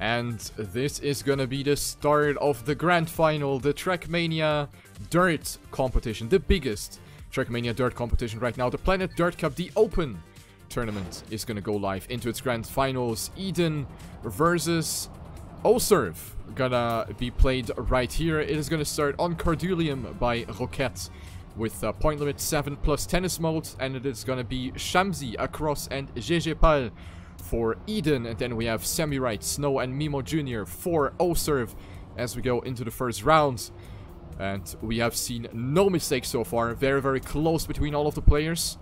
And this is gonna be the start of the grand final, the TrackMania Dirt competition, the biggest TrackMania Dirt competition right now. The Planet Dirt Cup, the Open tournament, is gonna go live into its grand finals. eDen versus OServ gonna be played right here. It is gonna start on Cardulium by Roquette with point limit 7 plus tennis mode, and it is gonna be Shamsi, Across, and GGPal for eDen, and then we have Semi-Right, Snow, and Mimo Jr. for OServ as we go into the first round. And we have seen no mistakes so far. Very, very close between all of the players.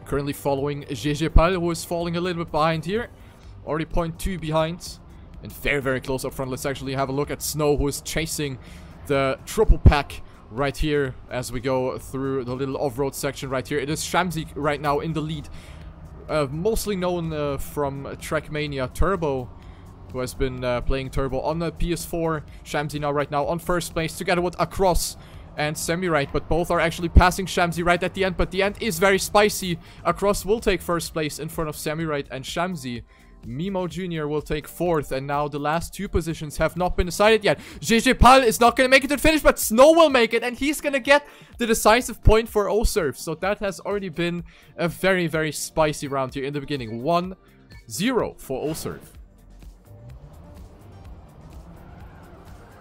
Currently following GGPal, who is falling a little bit behind here. Already 0.2 behind. And very, very close up front. Let's actually have a look at Snow, who is chasing the triple pack right here as we go through the little off-road section right here. It is Shamsi right now in the lead. Mostly known from TrackMania Turbo, who has been playing Turbo on the PS4. Shamsi now right now on first place together with Across and Semi-Right, but both are actually passing Shamsi right at the end, but the end is very spicy. Across will take first place in front of Semi-Right and Shamsi. Mimo Jr. will take fourth, and now the last two positions have not been decided yet. GGPal is not going to make it to the finish, but Snow will make it, and he's going to get the decisive point for OServ. So that has already been a very, very spicy round here in the beginning. 1-0 for OServ.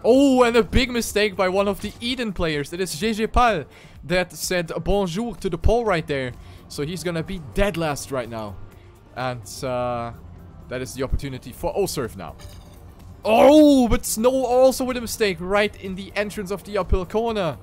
Oh, and a big mistake by one of the eDen players. It is GGPal that said bonjour to the pole right there. So he's going to be dead last right now. And that is the opportunity for OServ now. Oh, but Snow also with a mistake right in the entrance of the uphill corner.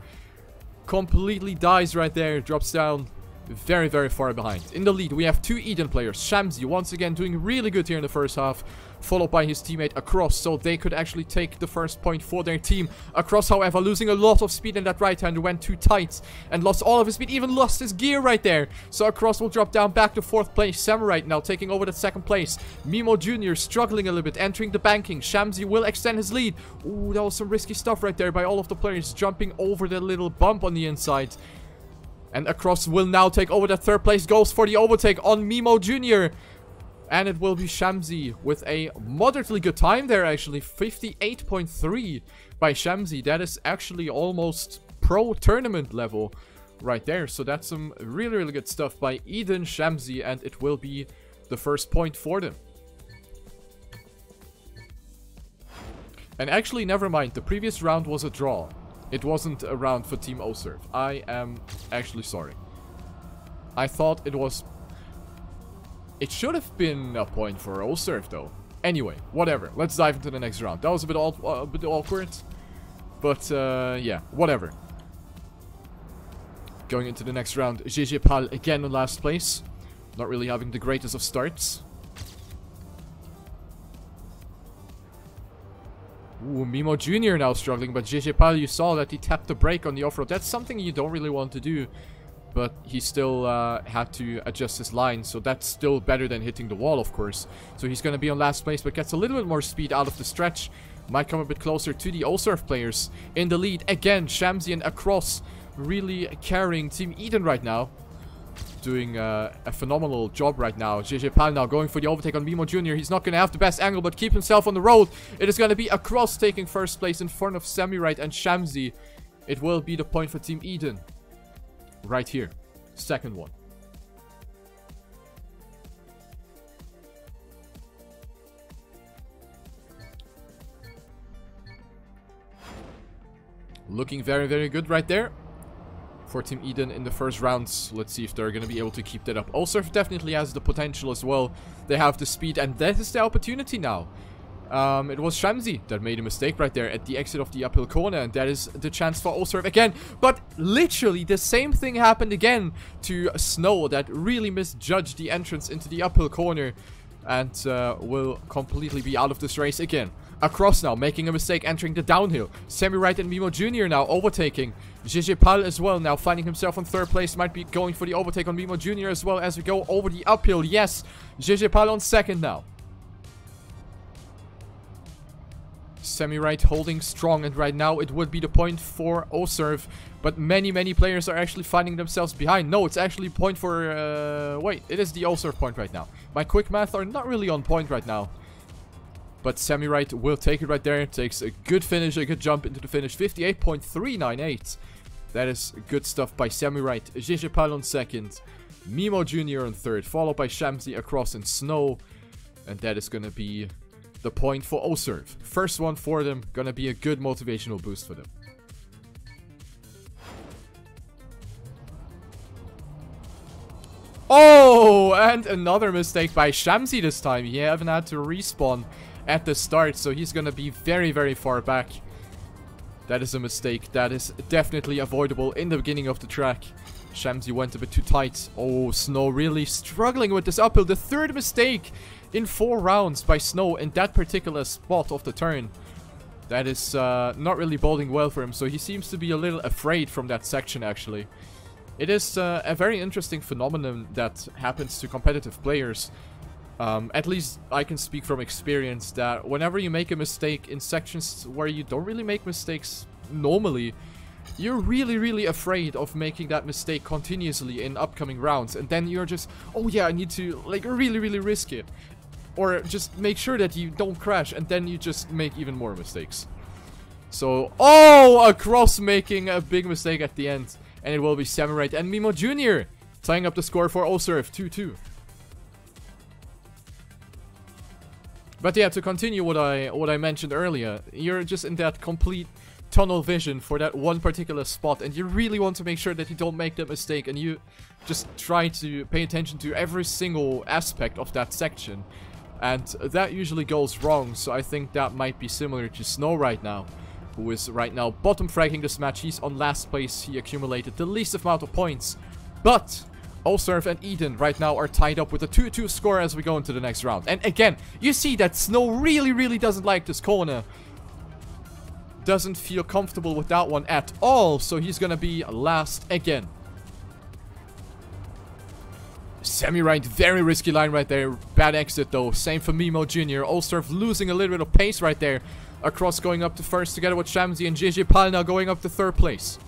Completely dies right there. Drops down very, very far behind. In the lead, we have two eDen players. Shamsi once again doing really good here in the first half, followed by his teammate Across, so they could actually take the first point for their team. Across, however, losing a lot of speed in that right-hander, went too tight and lost all of his speed, even lost his gear right there. So Across will drop down back to fourth place. Semi-Right now taking over the second place. Mimo Jr. struggling a little bit, entering the banking. Shamsi will extend his lead. Ooh, that was some risky stuff right there by all of the players, jumping over the little bump on the inside. And Across will now take over the third place, goes for the overtake on Mimo Jr. And it will be Shamsi with a moderately good time there, actually. 58.3 by Shamsi. That is actually almost pro tournament level right there. So that's some really, really good stuff by eDen, Shamsi, and it will be the first point for them. And actually, never mind. The previous round was a draw. It wasn't a round for Team OServ. I am actually sorry. I thought it was... It should have been a point for OServ though. Anyway, whatever. Let's dive into the next round. That was a bit awkward. But yeah, whatever. Going into the next round, GGPal again in last place. Not really having the greatest of starts. Ooh, Mimo Jr. now struggling, but GGPal, you saw that he tapped the brake on the off-road. That's something you don't really want to do, but he still had to adjust his line, so that's still better than hitting the wall, of course. So he's going to be on last place, but gets a little bit more speed out of the stretch. Might come a bit closer to the OServ players in the lead. Again, Shamsi and Across really carrying Team eDen right now. Doing a phenomenal job right now. GGPal now going for the overtake on Mimo Jr. He's not going to have the best angle, but keep himself on the road. It is going to be Across taking first place in front of Semi-Right and Shamsi. It will be the point for Team eDen. Right here. Second one. Looking very, very good right there for Team eDen in the first rounds. Let's see if they're going to be able to keep that up. OServ definitely has the potential as well. They have the speed, and that is the opportunity now. It was Shamsi that made a mistake right there at the exit of the uphill corner, and that is the chance for OServ again. But literally the same thing happened again to Snow, that really misjudged the entrance into the uphill corner, and will completely be out of this race again. Across now, making a mistake, entering the downhill. Semi-Right and Mimo Jr. now overtaking. GGPal as well, now finding himself on third place. Might be going for the overtake on Mimo Jr. as well as we go over the uphill. Yes, GGPal on second now. Semi-Right holding strong, and right now it would be the point for OServ. But many players are actually finding themselves behind. No, it's actually point for... wait, it is the OServ point right now. My quick math are not really on point right now. But Samurai will take it right there. Takes a good finish, a good jump into the finish. 58.398. That is good stuff by Samurai. Jejepal on second. Mimo Jr. on third. Followed by Shamsi across and Snow. And that is going to be the point for OServ. First one for them. Going to be a good motivational boost for them. Oh, and another mistake by Shamsi this time. He haven't had to respawn at the start, so he's gonna be very, very far back. That is a mistake. That is definitely avoidable in the beginning of the track. Shamsi went a bit too tight. Oh, Snow really struggling with this uphill. The third mistake in 4 rounds by Snow in that particular spot of the turn. That is not really boding well for him, so he seems to be a little afraid from that section, actually. It is a very interesting phenomenon that happens to competitive players. At least I can speak from experience that whenever you make a mistake in sections where you don't really make mistakes normally, you're really, really afraid of making that mistake continuously in upcoming rounds. And then you're just, oh yeah, I need to like really, really risk it. Or just make sure that you don't crash, and then you just make even more mistakes. So, oh, Across making a big mistake at the end. And it will be Samurai and Mimo Jr. tying up the score for OServ 2-2. But yeah, to continue what I mentioned earlier, you're just in that complete tunnel vision for that one particular spot, and you really want to make sure that you don't make that mistake, and you just try to pay attention to every single aspect of that section. And that usually goes wrong, so I think that might be similar to Snow right now, who is right now bottom fragging this match. He's on last place. He accumulated the least amount of points. But OServ and eDen right now are tied up with a 2-2 score as we go into the next round. And again, you see that Snow really, really doesn't like this corner. Doesn't feel comfortable with that one at all. So he's gonna be last again. Samurai, very risky line right there. Bad exit though. Same for Mimo Jr. OServ losing a little bit of pace right there. Across going up to first together with Shamsi, and Jejepal now going up to third place.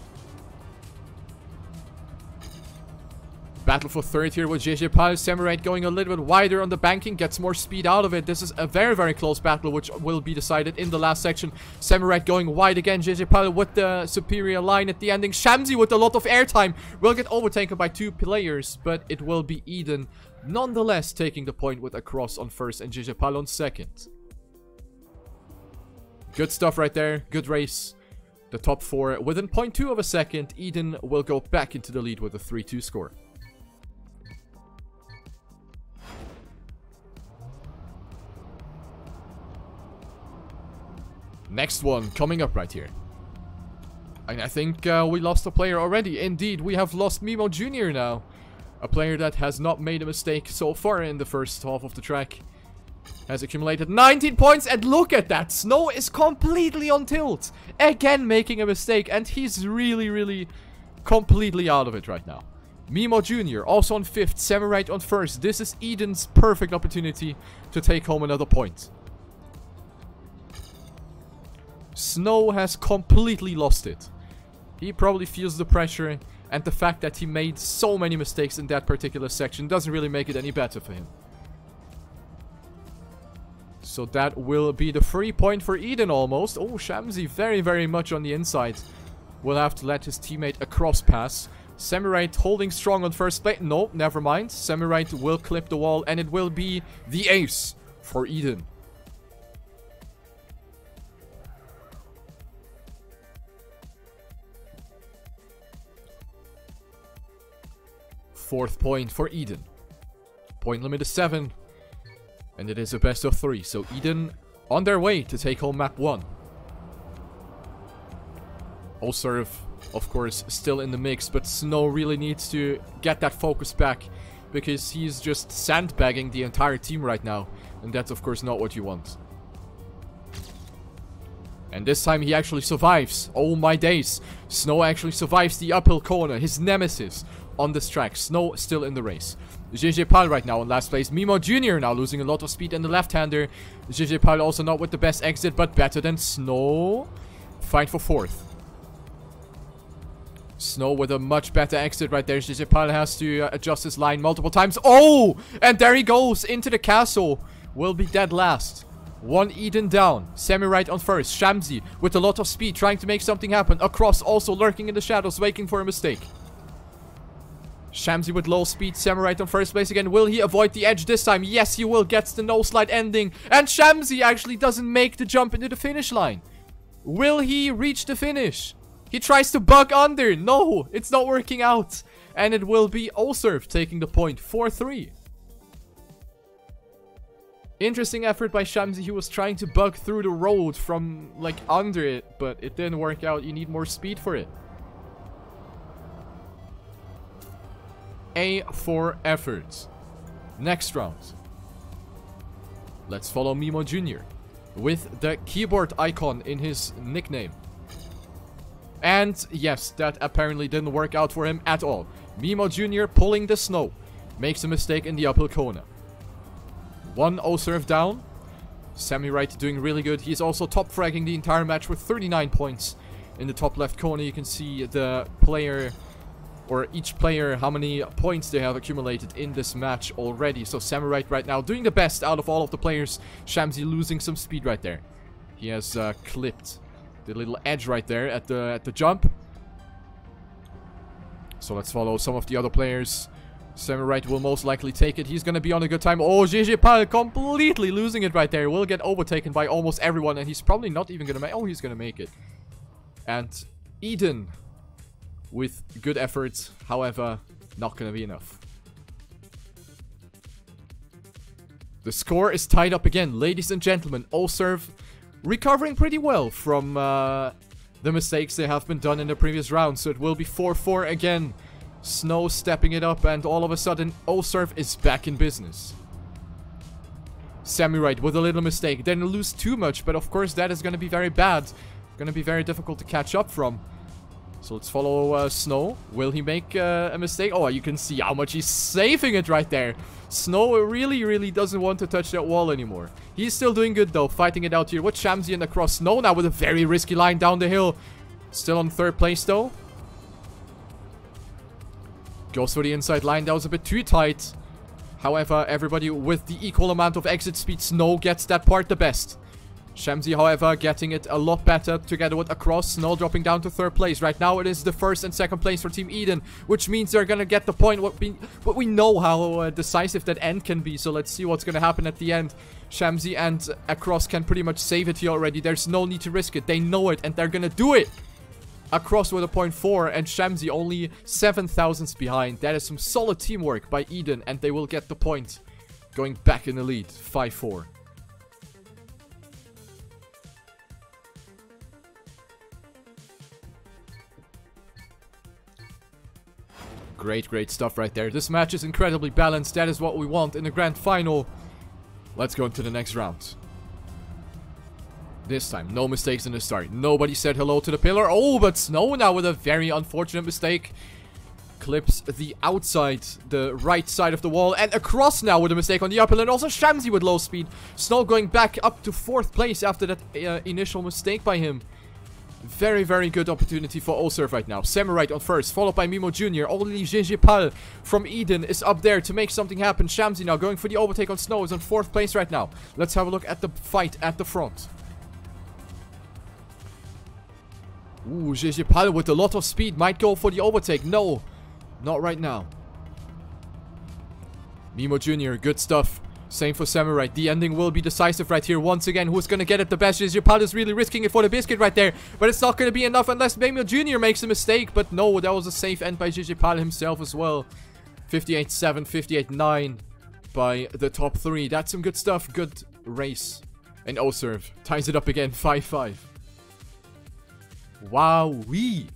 Battle for third here with Jejepal. Samurai going a little bit wider on the banking, gets more speed out of it. This is a very, very close battle, which will be decided in the last section. Samurai going wide again. Jejepal with the superior line at the ending. Shamsi with a lot of airtime will get overtaken by 2 players, but it will be eDen nonetheless taking the point with Across on first and Jejepal on second. Good stuff right there. Good race. The top 4 within 0.2 of a second. eDen will go back into the lead with a 3-2 score. Next one coming up right here. And I think we lost a player already. Indeed, we have lost Mimo Jr. now. A player that has not made a mistake so far in the first half of the track. Has accumulated 19 points, and look at that. Snow is completely on tilt. Again making a mistake, and he's really, really completely out of it right now. Mimo Jr. also on 5th, Samurai on 1st. This is eDen's perfect opportunity to take home another point. Snow has completely lost it. He probably feels the pressure, and the fact that he made so many mistakes in that particular section doesn't really make it any better for him. So that will be the free point for eDen almost. Oh, Shamsi very, very much on the inside. Will have to let his teammate Across pass. Samurai holding strong on first place. No, never mind. Samurai will clip the wall, and it will be the ace for eDen. Fourth point for eDen. Point limit is 7. And it is a best of 3. So eDen on their way to take home map 1. OServ, of course, still in the mix. But Snow really needs to get that focus back. Because he's just sandbagging the entire team right now. And that's, of course, not what you want. And this time he actually survives. Oh my days. Snow actually survives the uphill corner. His nemesis on this track. Snow still in the race. Jejepal right now in last place. Mimo Jr. now losing a lot of speed in the left-hander. Jejepal also not with the best exit, but better than Snow. Fight for 4th. Snow with a much better exit right there. Jejepal has to adjust his line multiple times. Oh! And there he goes into the castle. Will be dead last. One eDen down. Semi-right on first. Shamsi with a lot of speed, trying to make something happen. Across, also lurking in the shadows, waiting for a mistake. Shamsi with low speed. Semi-right on first place again. Will he avoid the edge this time? Yes, he will. Gets the no-slide ending. And Shamsi actually doesn't make the jump into the finish line. Will he reach the finish? He tries to bug under. No, it's not working out. And it will be OServ taking the point. 4-3. Interesting effort by Shamsi. He was trying to bug through the road from, like, under it. But it didn't work out. You need more speed for it. A for effort. Next round. Let's follow Mimo Jr. with the keyboard icon in his nickname. And yes, that apparently didn't work out for him at all. Mimo Jr. pulling the snow. Makes a mistake in the uphill corner. One OServ down. Semi-right doing really good. He's also top fragging the entire match with 39 points. In the top left corner you can see the player, or each player, how many points they have accumulated in this match already. So Semi-right right now doing the best out of all of the players. Shamsi losing some speed right there. He has clipped the little edge right there at the jump. So let's follow some of the other players. Semi-right will most likely take it. He's going to be on a good time. Oh, GG Pal completely losing it right there. Will get overtaken by almost everyone. And he's probably not even going to make... Oh, he's going to make it. And eDen with good efforts. However, not going to be enough. The score is tied up again. Ladies and gentlemen, OServ recovering pretty well from the mistakes they have been done in the previous round. So it will be 4-4 again. Snow stepping it up, and all of a sudden OServ is back in business. Semi-right with a little mistake. Didn't lose too much, but of course that is going to be very bad. Going to be very difficult to catch up from. So let's follow Snow. Will he make a mistake? Oh, you can see how much he's saving it right there. Snow really doesn't want to touch that wall anymore. He's still doing good though, fighting it out here with Shamsi and across. Snow now with a very risky line down the hill. Still on third place though. Goes for the inside line. That was a bit too tight. However, everybody with the equal amount of exit speed. Snow gets that part the best. Shamsi, however, getting it a lot better together with across. Snow dropping down to third place. Right now, it is the first and second place for Team eDen, which means they're going to get the point. But we know how decisive that end can be, so let's see what's going to happen at the end. Shamsi and across can pretty much save it here already. There's no need to risk it. They know it, and they're going to do it. Across with a 0.4 and Shamsi only 7 thousandths behind. That is some solid teamwork by eDen, and they will get the point. Going back in the lead, 5-4. Great stuff right there. This match is incredibly balanced. That is what we want in the grand final. Let's go into the next round. This time, no mistakes in the start. Nobody said hello to the pillar. Oh, but Snow now with a very unfortunate mistake. Clips the outside, the right side of the wall. And across now with a mistake on the uphill. And also Shamsi with low speed. Snow going back up to 4th place after that initial mistake by him. Very good opportunity for OServ right now. Semi-right on first, followed by Mimo Jr. Only GG Pal from eDen is up there to make something happen. Shamsi now going for the overtake on Snow. Is on 4th place right now. Let's have a look at the fight at the front. Ooh, GG Pal with a lot of speed might go for the overtake. No, not right now. Mimo Jr., good stuff. Same for Semi-right. The ending will be decisive right here. Once again, who's going to get it the best? GG Pal is really risking it for the biscuit right there. But it's not going to be enough unless Mimo Jr. makes a mistake. But no, that was a safe end by GG Pal himself as well. 58-7, 58-9 by the top 3. That's some good stuff. Good race. And OServ ties it up again, 5-5. Wowee.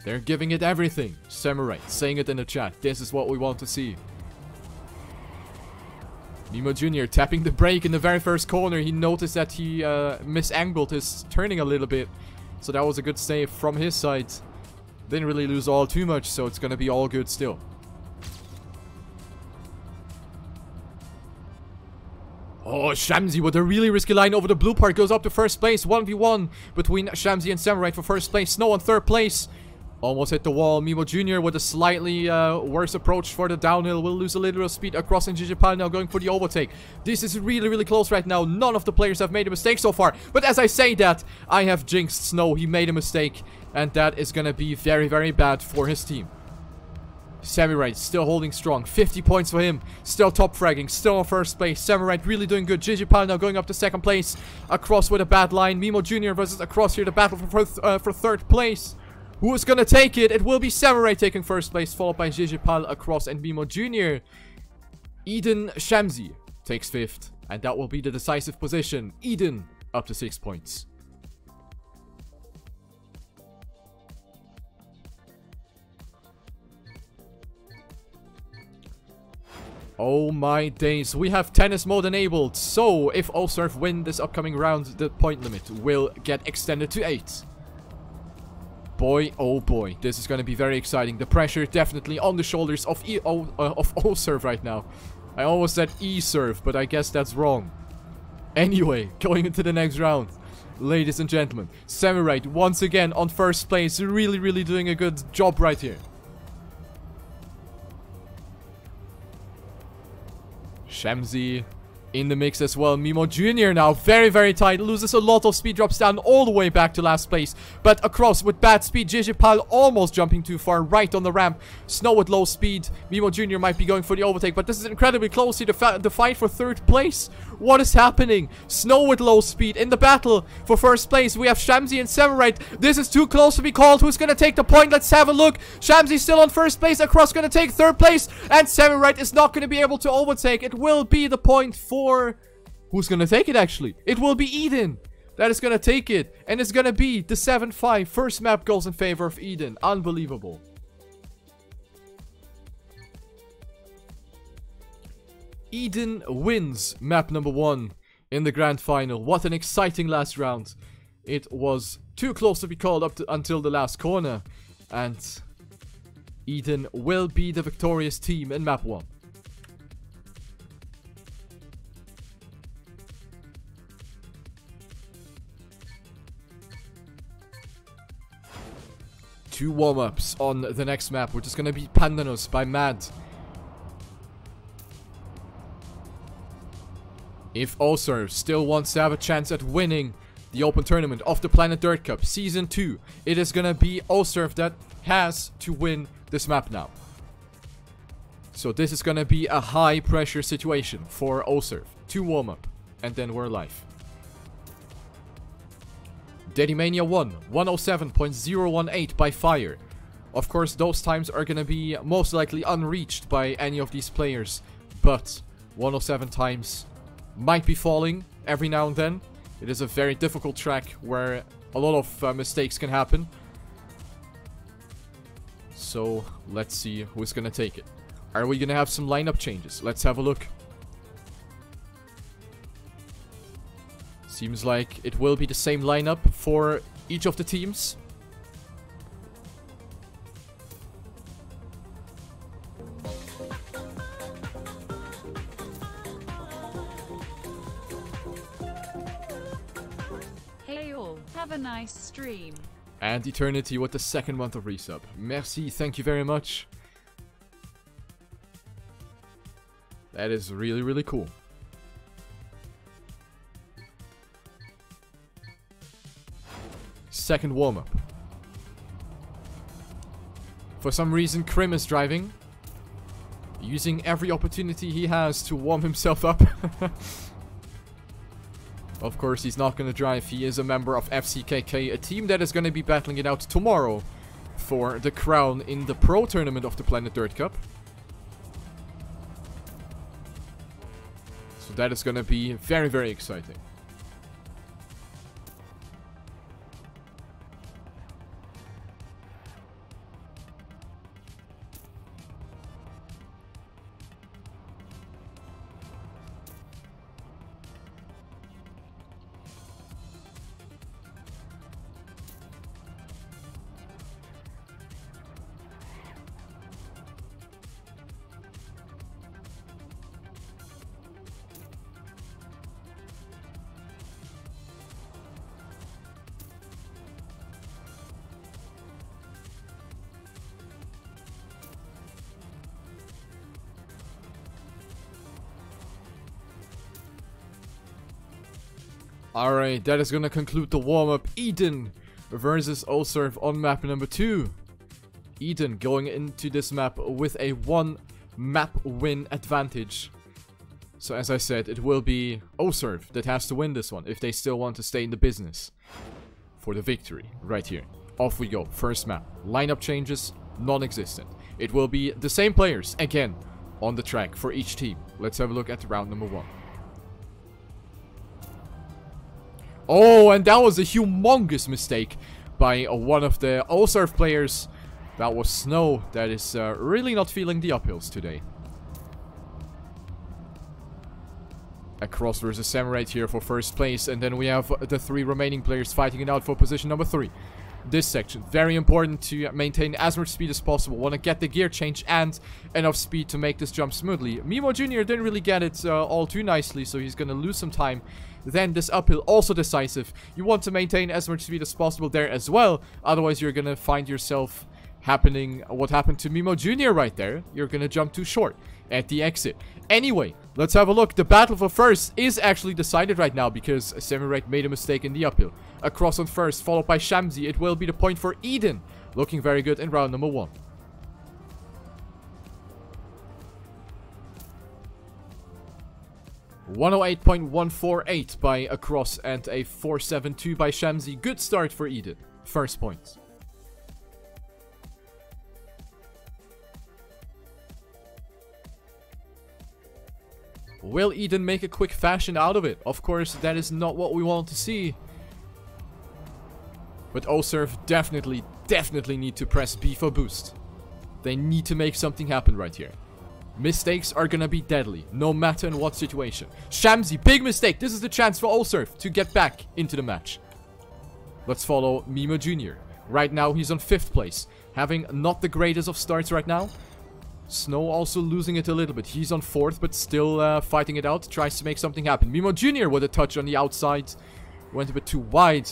They're giving it everything. Semi-right saying it in the chat. This is what we want to see. Mimo Jr. tapping the brake in the very first corner. He noticed that he misangled his turning a little bit. So that was a good save from his side. Didn't really lose all too much, so it's going to be all good still. Oh, Shamsi with a really risky line over the blue part goes up to first place. 1v1 between Shamsi and Semi-right for first place. Snow on third place. Almost hit the wall. Mimo Jr. with a slightly worse approach for the downhill. Will lose a little bit of speed across, and Jijipal now going for the overtake. This is really, really close right now. None of the players have made a mistake so far. But as I say that, I have jinxed Snow. He made a mistake, and that is going to be very, very bad for his team. Samurai still holding strong. 50 points for him. Still top fragging. Still in first place. Samurai really doing good. Jijipal now going up to second place. Across with a bad line. Mimo Jr. versus Across here. The battle for third place. Who is going to take it? It will be Samurai taking first place, followed by Jijipal, Across, and Mimo Jr. eDen Shamsi takes fifth, and that will be the decisive position. eDen up to 6 points. Oh my days, we have tennis mode enabled, so if OServ win this upcoming round, the point limit will get extended to 8. Boy, oh boy, this is going to be very exciting. The pressure definitely on the shoulders of OServ right now. I almost said eServ, but I guess that's wrong. Anyway, going into the next round. Ladies and gentlemen, Samurai once again on first place. Really, really doing a good job right here. Shamsi in the mix as well. Mimo Jr. now very, very tight. Loses a lot of speed. Drops down all the way back to last place. But Across with bad speed. Jijipal almost jumping too far right on the ramp. Snow with low speed. Mimo Jr. might be going for the overtake. But this is incredibly close here. The fight for third place. What is happening? Snow with low speed in the battle for first place. We have Shamsi and Samurai. This is too close to be called. Who's going to take the point? Let's have a look. Shamsi still on first place. Across going to take third place. And Samurai is not going to be able to overtake. It will be the point for... Who's going to take it, actually? It will be eDen. That is going to take it. And it's going to be the 7-5. First map goes in favor of eDen. Unbelievable. eDen wins map number 1 in the grand final. What an exciting last round. It was too close to be called up until the last corner. And eDen will be the victorious team in map 1. Two warm-ups on the next map, which is going to be Pandanus by Mad. If OServ still wants to have a chance at winning the open tournament of the Planet Dirt Cup Season 2, it is going to be OServ that has to win this map now. So this is going to be a high-pressure situation for OServ. Two warm-up, and then we're live. TrackMania² 107.018 by Fire. Of course, those times are going to be most likely unreached by any of these players, but 107 times might be falling every now and then. It is a very difficult track where a lot of mistakes can happen. So, let's see who's going to take it. Are we going to have some lineup changes? Let's have a look. Seems like it will be the same lineup for each of the teams. Hey all, have a nice stream. And Eternity with the second month of resub. Merci, thank you very much. That is really, really cool. Second warm-up. For some reason, Krim is driving. Using every opportunity he has to warm himself up. Of course, he's not going to drive. He is a member of FCKK, a team that is going to be battling it out tomorrow for the crown in the pro tournament of the Planet Dirt Cup. So that is going to be very, very exciting. Alright, that is gonna conclude the warm-up. eDen versus OServ on map number 2. eDen going into this map with a 1 map win advantage. So as I said, it will be OServ that has to win this one if they still want to stay in the business for the victory. Right here. Off we go. First map. Lineup changes, non-existent. It will be the same players again on the track for each team. Let's have a look at round number 1. Oh, and that was a humongous mistake by one of the OServ players. That was Snow. That is really not feeling the uphills today. Across versus Samurai here for first place. And then we have the 3 remaining players fighting it out for position number 3. This section, very important to maintain as much speed as possible. Want to get the gear change and enough speed to make this jump smoothly. Mimo Jr. didn't really get it all too nicely, so he's going to lose some time. Then this uphill, also decisive. You want to maintain as much speed as possible there as well. Otherwise, you're going to find yourself happening what happened to Mimo Jr. right there. You're going to jump too short at the exit. Anyway, let's have a look. The battle for first is actually decided right now because Samurai made a mistake in the uphill. Across on first, followed by Shamsi. It will be the point for eDen. Looking very good in round number 1. .108.148 by Across and a 4.72 by Shamsi. Good start for eDen. First point. Will eDen make a quick fashion out of it? Of course, that is not what we want to see. But OServ definitely need to press B for boost. They need to make something happen right here. Mistakes are gonna be deadly, no matter in what situation. Shamsi, big mistake. This is the chance for OServ to get back into the match. Let's follow Mimo Jr. Right now, he's on 5th place. Having not the greatest of starts right now. Snow also losing it a little bit. He's on 4th, but still fighting it out. Tries to make something happen. Mimo Jr. with a touch on the outside. Went a bit too wide.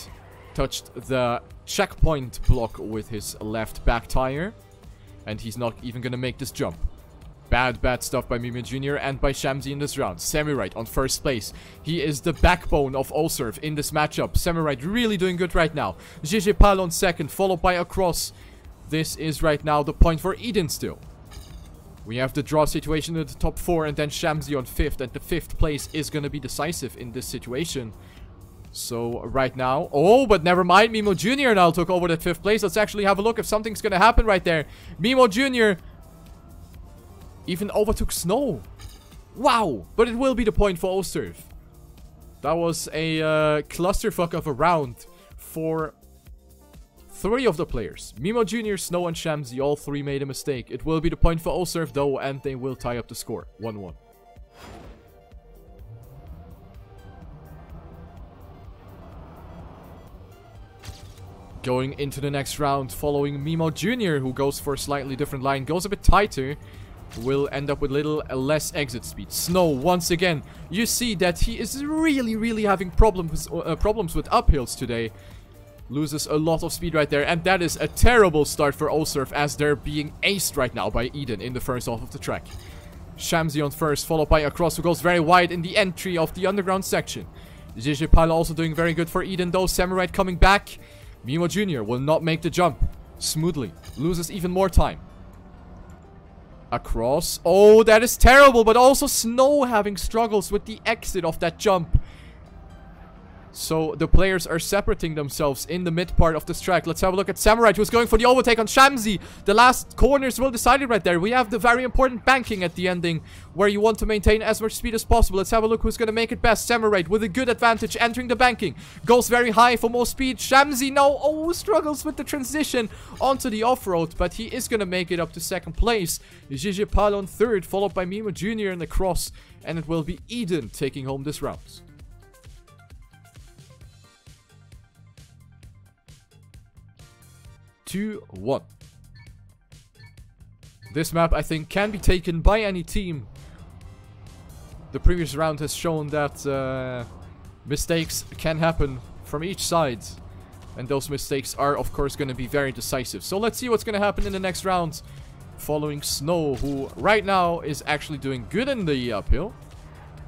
Touched the checkpoint block with his left back tire. And he's not even going to make this jump. Bad stuff by Mimo Jr. and by Shamsi in this round. Samurai on 1st place. He is the backbone of OServ in this matchup. Samurai really doing good right now. GG Pal on 2nd, followed by Across. This is right now the point for eDen still. We have the draw situation in the top 4 and then Shamsi on 5th. And the 5th place is going to be decisive in this situation. So right now... Oh, but never mind. Mimo Jr. now took over that 5th place. Let's actually have a look if something's going to happen right there. Mimo Jr. even overtook Snow. Wow. But it will be the point for OServ. That was a clusterfuck of a round for 3 of the players. Mimo Jr., Snow, and Shamsi, all 3 made a mistake. It will be the point for OServ though, and they will tie up the score. 1-1. Going into the next round, following Mimo Jr., who goes for a slightly different line, goes a bit tighter, will end up with little less exit speed. Snow, once again, you see that he is really having problems with uphills today. Loses a lot of speed right there, and that is a terrible start for OServ as they're being aced right now by eDen in the first half of the track. Shamsi on 1st, followed by Across, who goes very wide in the entry of the underground section. GG Pal also doing very good for eDen though. Samurai coming back. Mimo Jr. will not make the jump smoothly. Loses even more time. Across. Oh, that is terrible, but also Snow having struggles with the exit of that jump. So the players are separating themselves in the mid part of this track. Let's have a look at Samurai, who's going for the overtake on Shamsi. The last corners will decide it right there. We have the very important banking at the ending, where you want to maintain as much speed as possible. Let's have a look who's going to make it best. Samurai with a good advantage entering the banking. Goes very high for more speed. Shamsi now, struggles with the transition onto the off-road, but he is going to make it up to 2nd place. GG Pal on 3rd, followed by Mimo Jr. in the cross. And it will be eDen taking home this round. 2-1. This map, I think, can be taken by any team. The previous round has shown that mistakes can happen from each side. And those mistakes are, of course, going to be very decisive. So let's see what's going to happen in the next round. Following Snow, who right now is actually doing good in the uphill.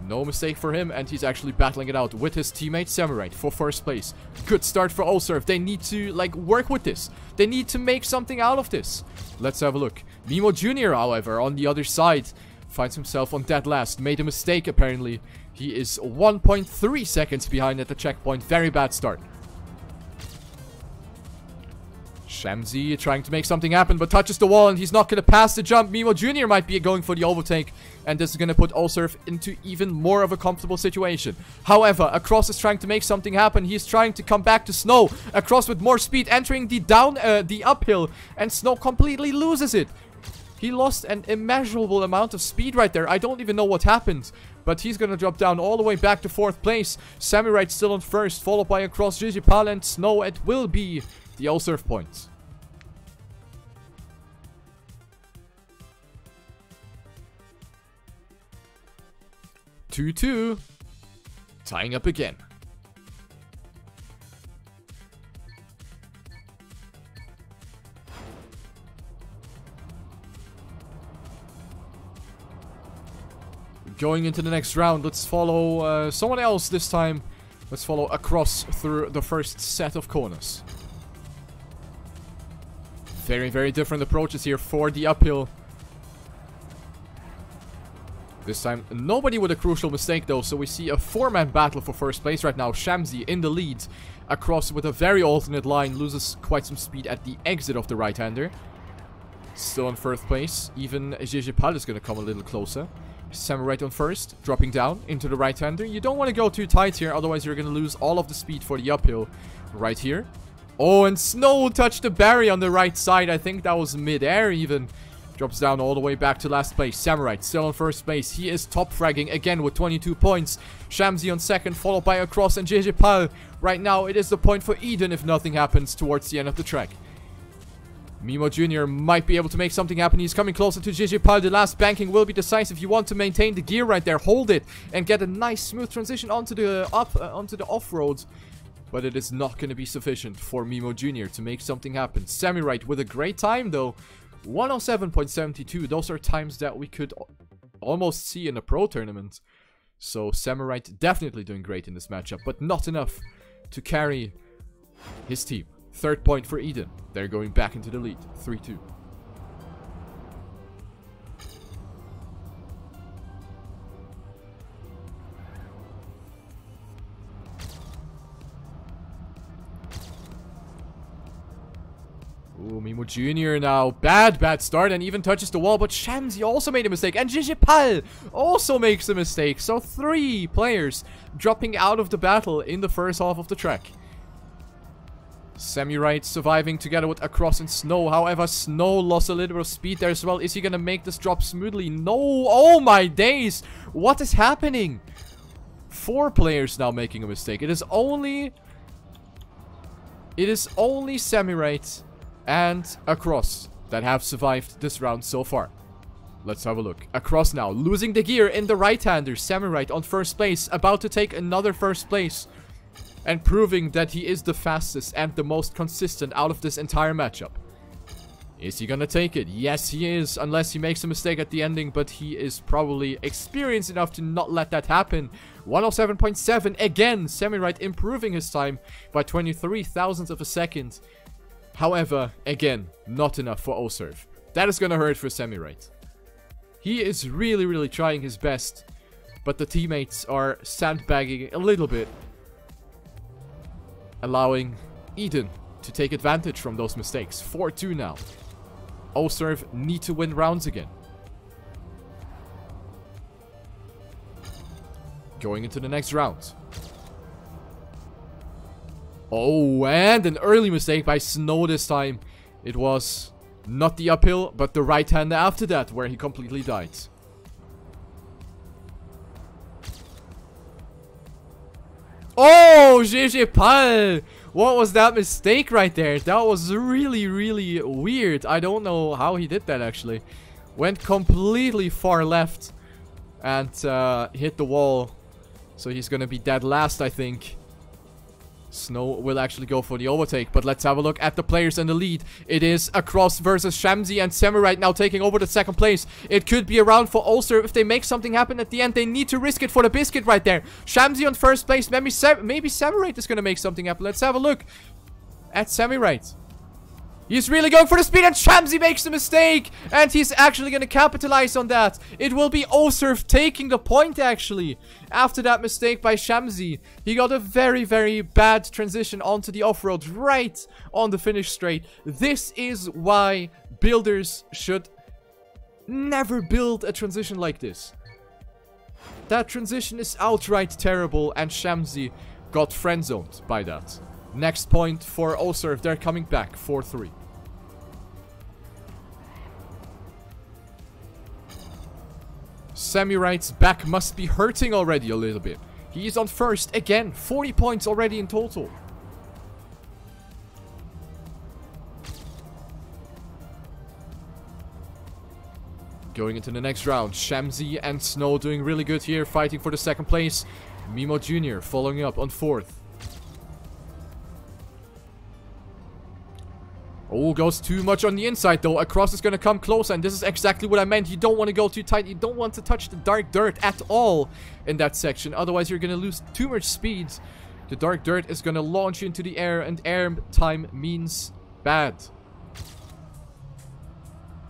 No mistake for him, and he's actually battling it out with his teammate Samurai for first place. Good start for OServ. They need to, like, work with this. They need to make something out of this. Let's have a look. Mimo Jr., however, on the other side, finds himself on dead last. Made a mistake, apparently. He is 1.3 seconds behind at the checkpoint. Very bad start. Shamsi trying to make something happen, but touches the wall, and he's not going to pass the jump. Mimo Jr. might be going for the overtake, and this is going to put OServ into even more of a comfortable situation. However, Across is trying to make something happen. He's trying to come back to Snow. Across with more speed, entering the uphill, and Snow completely loses it. He lost an immeasurable amount of speed right there. I don't even know what happened, but he's going to drop down all the way back to 4th place. Samurai still on 1st, followed by Across, Jijipal, and Snow. It will be the OServ points. Two, tying up again. Going into the next round, let's follow someone else this time. Let's follow Across through the first set of corners. Very, very different approaches here for the uphill. This time, nobody with a crucial mistake though, so we see a 4-man battle for first place right now. Shamsi in the lead. Across with a very alternate line, loses quite some speed at the exit of the right-hander. Still in 1st place. Even Jijipal is going to come a little closer. Samurai on 1st, dropping down into the right-hander. You don't want to go too tight here, otherwise you're going to lose all of the speed for the uphill right here. Oh, and Snow touched the barrier on the right side. I think that was mid-air even. Drops down all the way back to last place. Samurai still on 1st place. He is top fragging again with 22 points. Shamsi on 2nd, followed by Across and Jijipal. Right now, it is the point for eDen if nothing happens towards the end of the track. Mimo Jr. might be able to make something happen. He's coming closer to Jijipal. The last banking will be decisive. You want to maintain the gear right there. Hold it and get a nice smooth transition onto the off-road. But it is not going to be sufficient for Mimo Jr. to make something happen. Samurai with a great time though. 107.72. Those are times that we could almost see in a pro tournament. So Samurai definitely doing great in this matchup, but not enough to carry his team. 3rd point for eDen. They're going back into the lead. 3-2. Ooh, Mimo Jr. now. Bad start and even touches the wall. But Shamsi also made a mistake. And Jijipal also makes a mistake. So 3 players dropping out of the battle in the first half of the track. Samurai surviving together with Across and Snow. However, Snow lost a little bit of speed there as well. Is he going to make this drop smoothly? No. Oh my days. What is happening? 4 players now making a mistake. It is only Samurai and Across that have survived this round so far. Let's have a look. Across now, losing the gear in the right-hander. Samurai on 1st place, about to take another 1st place. And proving that he is the fastest and the most consistent out of this entire matchup. Is he gonna take it? Yes, he is, unless he makes a mistake at the ending, but he is probably experienced enough to not let that happen. 107.7, again, Samurai improving his time by 23 thousandths of a second. However, again, not enough for OServ. That is gonna hurt for Samurai. He is really, really trying his best, but the teammates are sandbagging a little bit, allowing eDen to take advantage from those mistakes. 4-2 now. OServ need to win rounds again. Going into the next round. Oh, and an early mistake by Snow this time. It was not the uphill, but the right-hander after that, where he completely died. Oh, Jijipal! What was that mistake right there? That was really, really weird. I don't know how he did that, actually. Went completely far left and hit the wall. So he's gonna be dead last, I think. Snow will actually go for the overtake, but let's have a look at the players in the lead. It is Across versus Shamsi, and Semi right now taking over the second place. It could be a round for OServ if they make something happen at the end. They need to risk it for the biscuit right there. Shamsi on first place. Maybe Semi is going to make something happen. Let's have a look at Semi. He's really going for the speed, and Shamsi makes a mistake, and he's actually going to capitalize on that. It will be OServ taking the point, actually, after that mistake by Shamsi. He got a very, very bad transition onto the off-road right on the finish straight. This is why builders should never build a transition like this. That transition is outright terrible, and Shamsi got friend-zoned by that. Next point for OServ. They're coming back 4-3. Semi-Right's back must be hurting already a little bit. He is on first again. 40 points already in total. Going into the next round. Shamsi and Snow doing really good here, fighting for the second place. Mimo Jr. following up on fourth. Oh, goes too much on the inside though. Across is going to come closer, and this is exactly what I meant. You don't want to go too tight. You don't want to touch the dark dirt at all in that section. Otherwise, you're going to lose too much speed. The dark dirt is going to launch you into the air, and air time means bad.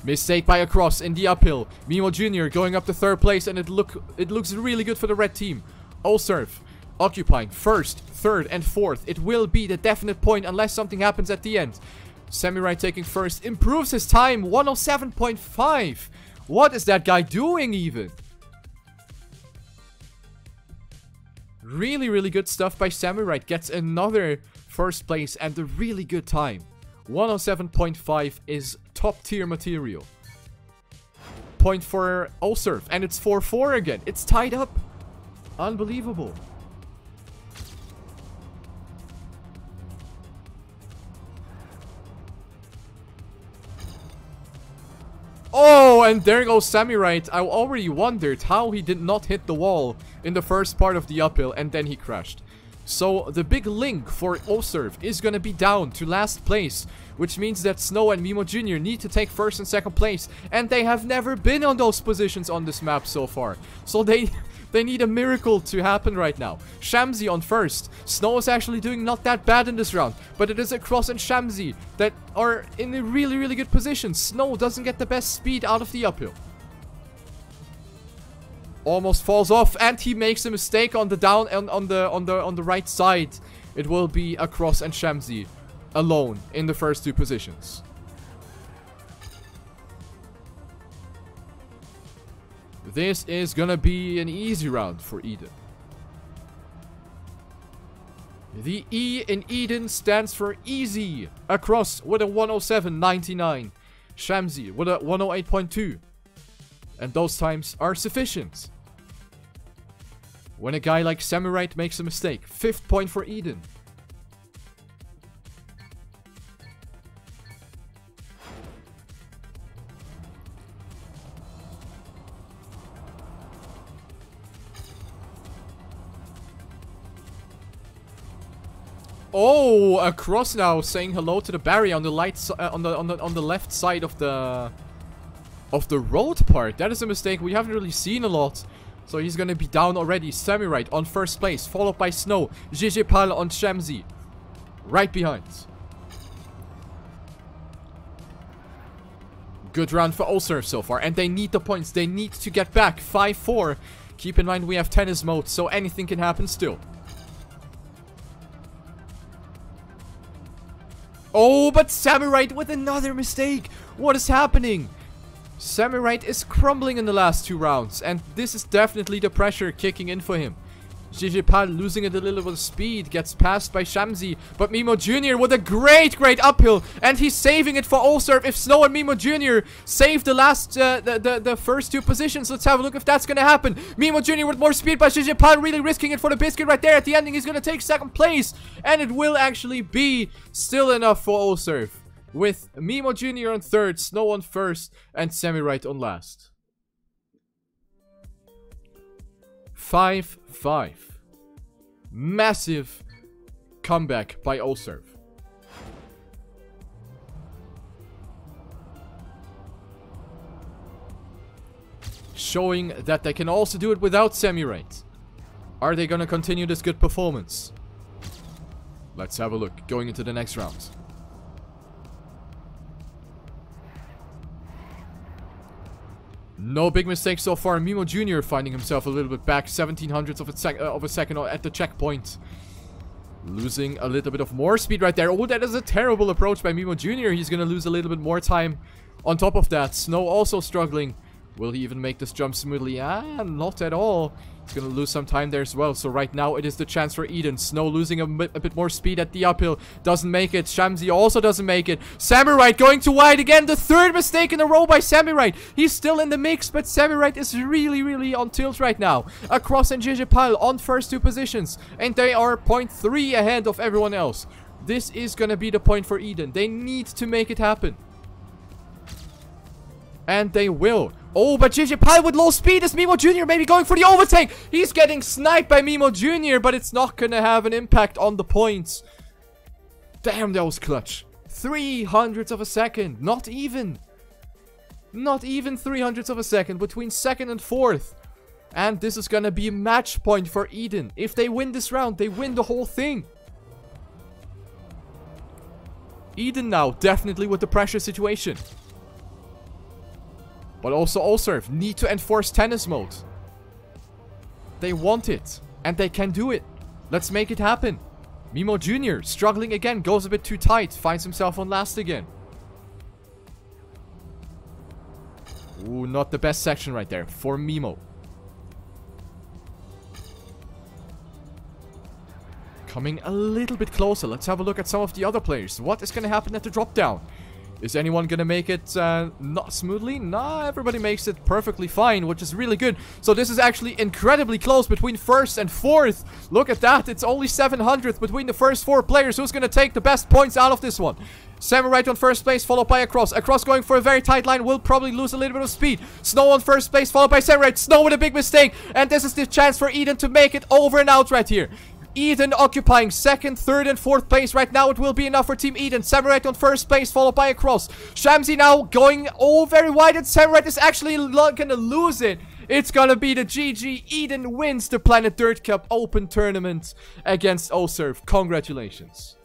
Mistake by Across in the uphill. Mimo Jr. going up to third place, and it looks really good for the red team. OServ occupying first, third, and fourth. It will be the definite point unless something happens at the end. Semi-Right taking first, improves his time, 107.5. What is that guy doing even? Really, really good stuff by Semi-Right. Gets another first place and a really good time. 107.5 is top tier material. Point for OServ, and it's 4-4 again. It's tied up. Unbelievable. Oh, and there goes Semi-Right. I already wondered how he did not hit the wall in the first part of the uphill, and then he crashed. So the big link for OServ is going to be down to last place, which means that Snow and Mimo Jr. need to take first and second place, and they have never been on those positions on this map so far. So they need a miracle to happen right now. Shamsi on first. Snow is actually doing not that bad in this round, but it is Across and Shamsi that are in a really, really good position. Snow doesn't get the best speed out of the uphill. Almost falls off, and he makes a mistake on the down and on the right side. It will be Across and Shamsi alone in the first two positions. This is gonna be an easy round for eDen. The E in eDen stands for easy. Across with a 107.99. Shamsi with a 108.2. And those times are sufficient. When a guy like Semi-Right makes a mistake. 5th point for eDen. Oh, Across now saying hello to the barrier on the on the left side of the road part. That is a mistake we haven't really seen a lot. So he's gonna be down already. Semi-Right on first place, followed by Snow. GG Pal on Shamsi, right behind. Good round for OServ so far, and they need the points. They need to get back 5-4. Keep in mind we have tennis mode, so anything can happen still. Oh, but Semi-Right with another mistake. What is happening? Semi-Right is crumbling in the last two rounds, and this is definitely the pressure kicking in for him. GG Pal losing it a little bit of speed, gets passed by Shamsi, but Mimo Jr. with a great uphill, and he's saving it for OServ. If Snow and Mimo Jr. save the last, the first two positions, let's have a look if that's gonna happen. Mimo Jr. with more speed, but GG Pal really risking it for the biscuit right there. At the ending, he's gonna take second place, and it will actually be still enough for OServ, with Mimo Jr. on third, Snow on first, and Semi-Right on last. 5-5. Massive comeback by OServ. Showing that they can also do it without Samurai. Are they gonna continue this good performance? Let's have a look going into the next round. No big mistakes so far. Mimo Jr. finding himself a little bit back. 1700ths of a second at the checkpoint. Losing a little bit of more speed right there. Oh, that is a terrible approach by Mimo Jr. He's gonna lose a little bit more time. On top of that, Snow also struggling. Will he even make this jump smoothly? Ah, not at all. He's gonna lose some time there as well. So right now it is the chance for eDen. Snow losing a bit more speed at the uphill. Doesn't make it. Shamsi also doesn't make it. Samurai going too wide again. The third mistake in a row by Samurai. He's still in the mix, but Samurai is really on tilt right now. Across and Jijipal on first two positions. And they are 0.3 ahead of everyone else. This is gonna be the point for eDen. They need to make it happen. And they will. Oh, but Jijipal with low speed is Mimo Jr. maybe going for the overtake. He's getting sniped by Mimo Jr. But it's not going to have an impact on the points. Damn, that was clutch. 300ths of a second. Not even 300ths of a second between second and fourth. And this is going to be a match point for eDen. If they win this round, they win the whole thing. eDen now definitely with the pressure situation. But also OServ need to enforce tennis mode. They want it. And they can do it. Let's make it happen. Mimo Jr. struggling again. Goes a bit too tight. Finds himself on last again. Ooh, not the best section right there for Mimo. Coming a little bit closer. Let's have a look at some of the other players. What is going to happen at the drop down? Is anyone gonna make it not smoothly? Nah, everybody makes it perfectly fine, which is really good. So this is actually incredibly close between first and fourth. Look at that. It's only 700th between the first four players. Who's gonna take the best points out of this one? Samurai on first place, followed by Across. Across going for a very tight line, will probably lose a little bit of speed. Snow on first place, followed by Samurai. Snow with a big mistake. And this is the chance for eDen to make it over and out right here. eDen occupying second, third, and fourth place. Right now, it will be enough for Team eDen. Samurai on first place, followed by Across. Shamsi now going very wide, and Samurai is actually gonna lose it. It's gonna be the GG. eDen wins the Planet Dirt Cup Open Tournament against OServ. Congratulations.